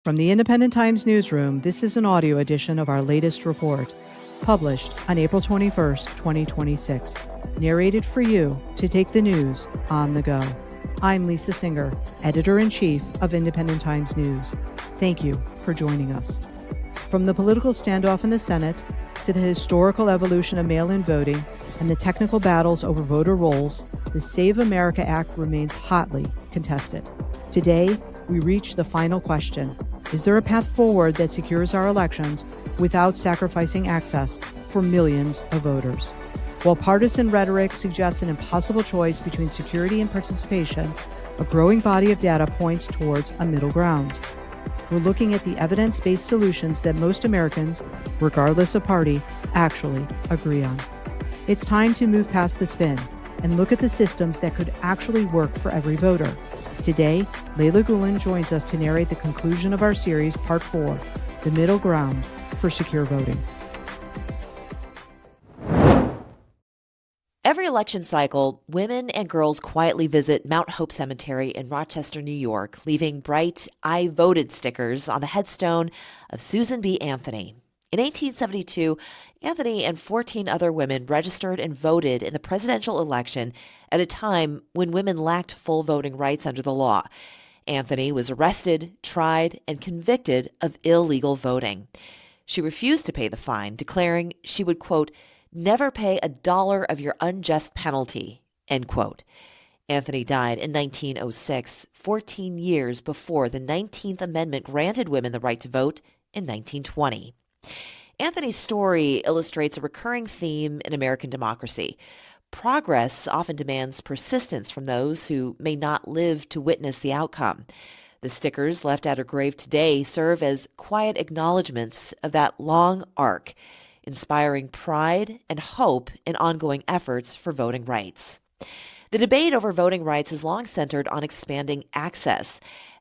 From the Independent Times Newsroom, this is an audio edition of our latest report, published on April 21st, 2026, narrated for you to take the news on the go. I'm Lisa Singer, Editor-in-Chief of Independent Times News. Thank you for joining us. From the political standoff in the Senate to the historical evolution of mail-in voting and the technical battles over voter rolls, the Save America Act remains hotly contested. Today, we reach the final question. Is there a path forward that secures our elections without sacrificing access for millions of voters? While partisan rhetoric suggests an impossible choice between security and participation, a growing body of data points towards a middle ground. We're looking at the evidence-based solutions that most Americans, regardless of party, actually agree on. It's time to move past the spin and look at the systems that could actually work for every voter. Today, Leila Gulen joins us to narrate the conclusion of our series, Part 4, The Middle Ground for Secure Voting. Every election cycle, women and girls quietly visit Mount Hope Cemetery in Rochester, New York, leaving bright "I voted" stickers on the headstone of Susan B. Anthony. In 1872, Anthony and 14 other women registered and voted in the presidential election at a time when women lacked full voting rights under the law. Anthony was arrested, tried, and convicted of illegal voting. She refused to pay the fine, declaring she would, quote, "never pay $1 of your unjust penalty," end quote. Anthony died in 1906, 14 years before the 19th Amendment granted women the right to vote in 1920. Anthony's story illustrates a recurring theme in American democracy. Progress often demands persistence from those who may not live to witness the outcome. The stickers left at her grave today serve as quiet acknowledgments of that long arc, inspiring pride and hope in ongoing efforts for voting rights. The debate over voting rights has long centered on expanding access.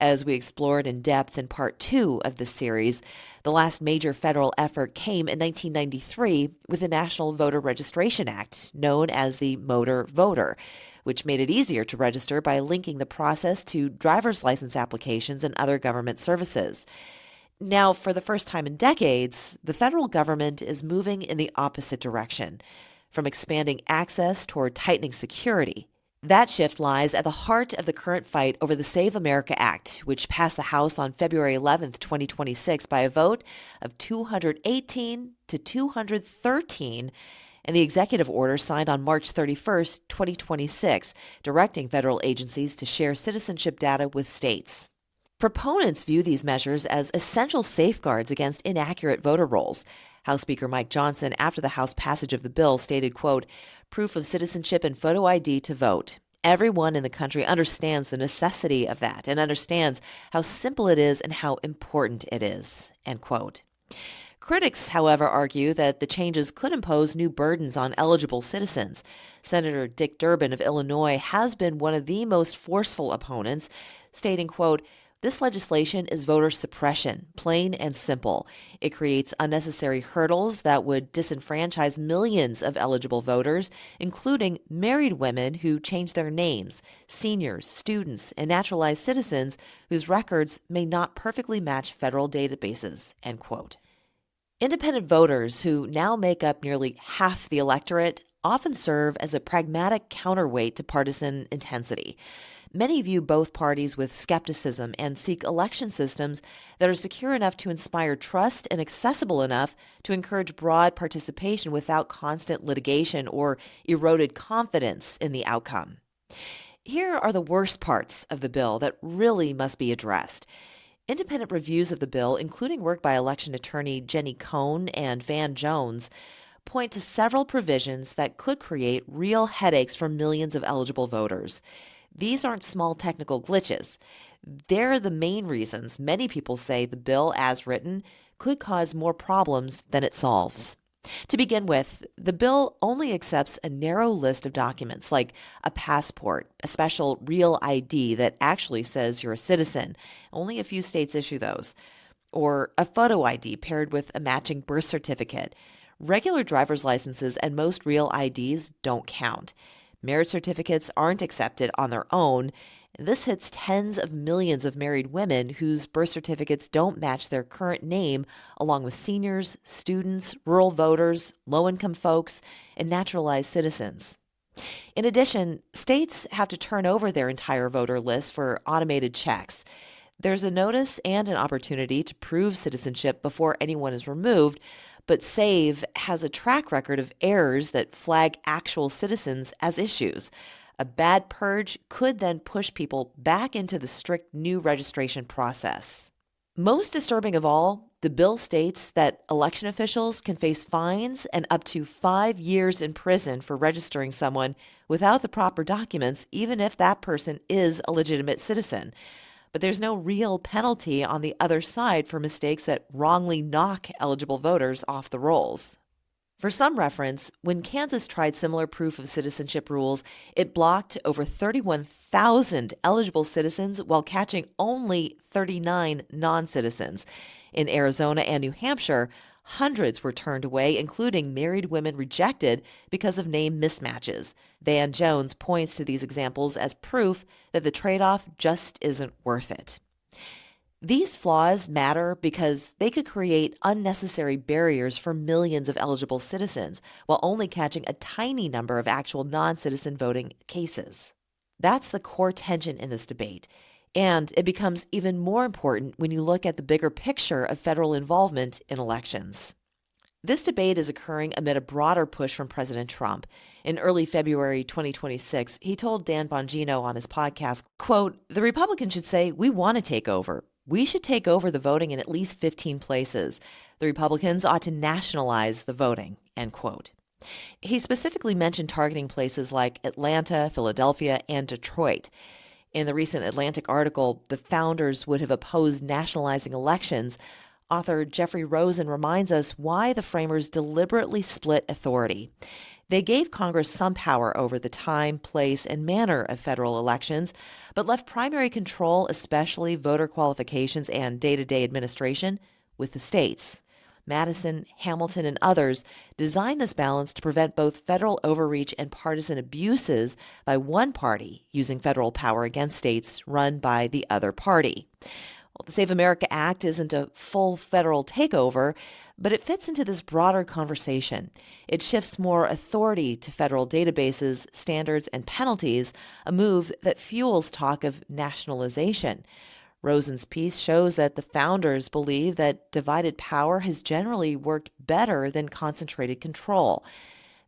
As we explored in depth in Part 2 of this series, the last major federal effort came in 1993 with the National Voter Registration Act, known as the Motor Voter, which made it easier to register by linking the process to driver's license applications and other government services. Now, for the first time in decades, the federal government is moving in the opposite direction, from expanding access toward tightening security. That shift lies at the heart of the current fight over the Save America Act, which passed the House on February 11, 2026, by a vote of 218 to 213, and the executive order signed on March 31, 2026, directing federal agencies to share citizenship data with states. Proponents view these measures as essential safeguards against inaccurate voter rolls. House Speaker Mike Johnson, after the House passage of the bill, stated, quote, "proof of citizenship and photo ID to vote. Everyone in the country understands the necessity of that and understands how simple it is and how important it is," end quote. Critics, however, argue that the changes could impose new burdens on eligible citizens. Senator Dick Durbin of Illinois has been one of the most forceful opponents, stating, quote, "this legislation is voter suppression, plain and simple. It creates unnecessary hurdles that would disenfranchise millions of eligible voters, including married women who change their names, seniors, students, and naturalized citizens whose records may not perfectly match federal databases," end quote. Independent voters, who now make up nearly half the electorate, often serve as a pragmatic counterweight to partisan intensity. Many view both parties with skepticism and seek election systems that are secure enough to inspire trust and accessible enough to encourage broad participation without constant litigation or eroded confidence in the outcome. Here are the worst parts of the bill that really must be addressed. Independent reviews of the bill, including work by election attorney Jenny Cohn and Van Jones, point to several provisions that could create real headaches for millions of eligible voters. These aren't small technical glitches. They're the main reasons many people say the bill, as written, could cause more problems than it solves. To begin with, the bill only accepts a narrow list of documents like a passport, a special real ID that actually says you're a citizen. Only a few states issue those. Or a photo ID paired with a matching birth certificate. Regular driver's licenses and most real IDs don't count. Marriage certificates aren't accepted on their own, This hits tens of millions of married women whose birth certificates don't match their current name, along with seniors, students, rural voters, low-income folks, and naturalized citizens. In addition, states have to turn over their entire voter list for automated checks. There's a notice and an opportunity to prove citizenship before anyone is removed, but SAVE has a track record of errors that flag actual citizens as issues. A bad purge could then push people back into the strict new registration process. Most disturbing of all, the bill states that election officials can face fines and up to 5 years in prison for registering someone without the proper documents, even if that person is a legitimate citizen. But there's no real penalty on the other side for mistakes that wrongly knock eligible voters off the rolls. For some reference, when Kansas tried similar proof of citizenship rules, it blocked over 31,000 eligible citizens while catching only 39 non-citizens. In Arizona and New Hampshire, hundreds were turned away, including married women rejected because of name mismatches. Van Jones points to these examples as proof that the trade-off just isn't worth it. These flaws matter because they could create unnecessary barriers for millions of eligible citizens while only catching a tiny number of actual non-citizen voting cases. That's the core tension in this debate, and it becomes even more important when you look at the bigger picture of federal involvement in elections. This debate is occurring amid a broader push from President Trump. In early February 2026, he told Dan Bongino on his podcast, quote, "The Republicans should say, we want to take over. We should take over the voting in at least 15 places. The Republicans ought to nationalize the voting," end quote. He specifically mentioned targeting places like Atlanta, Philadelphia, and Detroit. In the recent Atlantic article, "The Founders Would Have Opposed Nationalizing Elections," author Jeffrey Rosen reminds us why the framers deliberately split authority. They gave Congress some power over the time, place, and manner of federal elections, but left primary control, especially voter qualifications and day-to-day administration, with the states. Madison, Hamilton, and others designed this balance to prevent both federal overreach and partisan abuses by one party using federal power against states run by the other party. Well, the Save America Act isn't a full federal takeover, but it fits into this broader conversation. It shifts more authority to federal databases, standards, and penalties, a move that fuels talk of nationalization. Rosen's piece shows that the founders believe that divided power has generally worked better than concentrated control.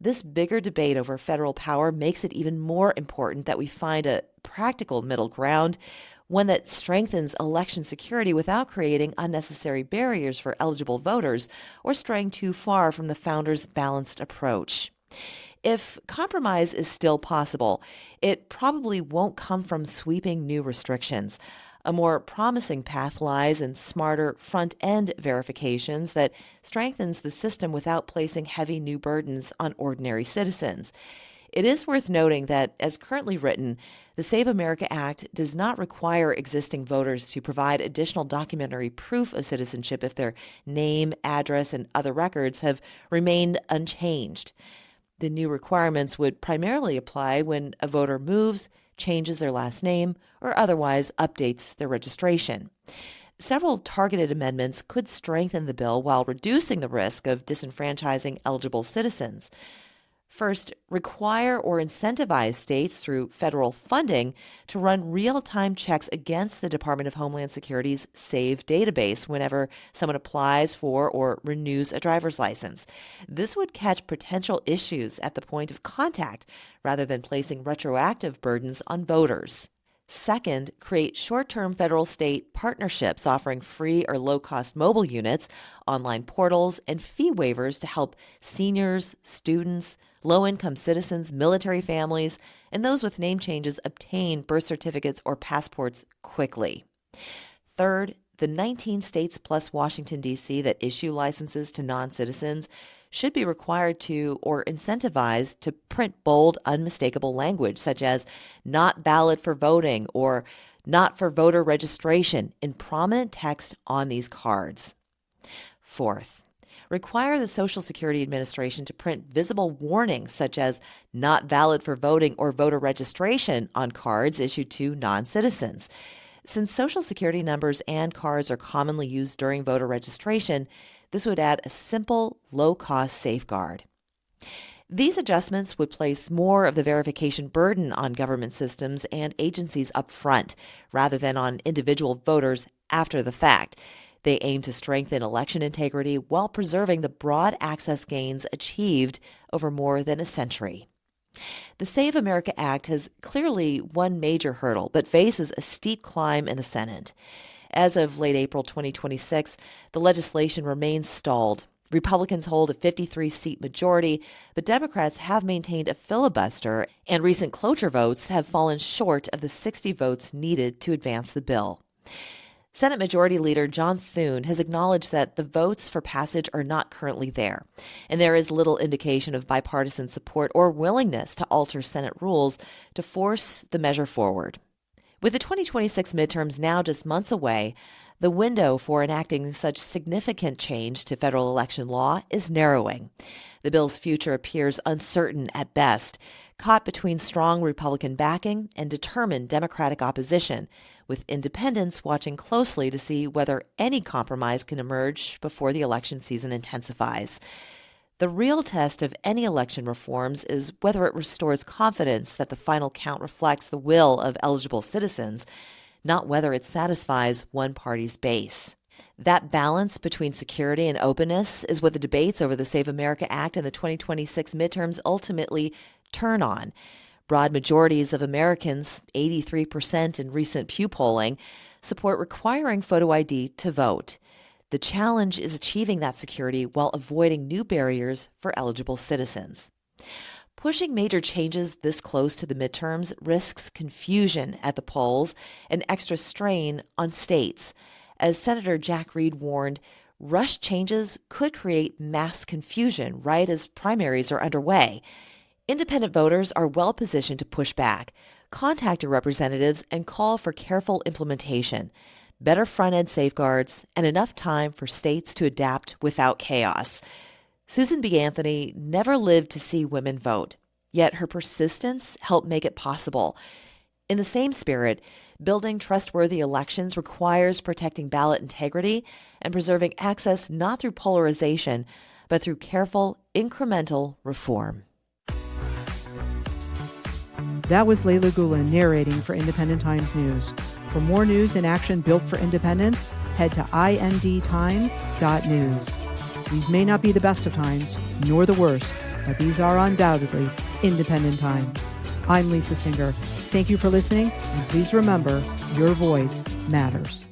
This bigger debate over federal power makes it even more important that we find a practical middle ground, one that strengthens election security without creating unnecessary barriers for eligible voters or straying too far from the founders' balanced approach. If compromise is still possible, it probably won't come from sweeping new restrictions. A more promising path lies in smarter front-end verifications that strengthens the system without placing heavy new burdens on ordinary citizens. It is worth noting that, as currently written, the Save America Act does not require existing voters to provide additional documentary proof of citizenship if their name, address, and other records have remained unchanged. The new requirements would primarily apply when a voter moves, changes their last name, or otherwise updates their registration. Several targeted amendments could strengthen the bill while reducing the risk of disenfranchising eligible citizens. First, require or incentivize states through federal funding to run real-time checks against the Department of Homeland Security's SAVE database whenever someone applies for or renews a driver's license. This would catch potential issues at the point of contact rather than placing retroactive burdens on voters. Second, create short-term federal-state partnerships offering free or low-cost mobile units, online portals, and fee waivers to help seniors, students, low-income citizens, military families, and those with name changes obtain birth certificates or passports quickly. Third, the 19 states plus Washington, D.C. that issue licenses to non-citizens should be required to or incentivized to print bold, unmistakable language such as "not valid for voting" or "not for voter registration" in prominent text on these cards. Fourth, require the Social Security Administration to print visible warnings such as not valid for voting or voter registration on cards issued to non-citizens. Since Social Security numbers and cards are commonly used during voter registration, this would add a simple, low-cost safeguard. These adjustments would place more of the verification burden on government systems and agencies up front, rather than on individual voters after the fact. They aim to strengthen election integrity while preserving the broad access gains achieved over more than a century. The Save America Act has clearly one major hurdle, but faces a steep climb in the Senate. As of late April 2026, the legislation remains stalled. Republicans hold a 53-seat majority, but Democrats have maintained a filibuster, and recent cloture votes have fallen short of the 60 votes needed to advance the bill. Senate Majority Leader John Thune has acknowledged that the votes for passage are not currently there, and there is little indication of bipartisan support or willingness to alter Senate rules to force the measure forward. With the 2026 midterms now just months away, the window for enacting such significant change to federal election law is narrowing. The bill's future appears uncertain at best, caught between strong Republican backing and determined Democratic opposition, with independents watching closely to see whether any compromise can emerge before the election season intensifies. The real test of any election reforms is whether it restores confidence that the final count reflects the will of eligible citizens, not whether it satisfies one party's base. That balance between security and openness is what the debates over the Save America Act and the 2026 midterms ultimately turn on. Broad majorities of Americans, 83% in recent Pew polling, support requiring photo ID to vote. The challenge is achieving that security while avoiding new barriers for eligible citizens. Pushing major changes this close to the midterms risks confusion at the polls and extra strain on states. As Senator Jack Reed warned, rushed changes could create mass confusion right as primaries are underway. Independent voters are well positioned to push back, contact your representatives, and call for careful implementation, better front-end safeguards, and enough time for states to adapt without chaos. Susan B. Anthony never lived to see women vote, yet her persistence helped make it possible. In the same spirit, building trustworthy elections requires protecting ballot integrity and preserving access not through polarization, but through careful, incremental reform. That was Layla Gulen narrating for Independent Times News. For more news and action built for independence, head to indtimes.news. These may not be the best of times, nor the worst, but these are undoubtedly independent times. I'm Lisa Singer. Thank you for listening, and please remember, your voice matters.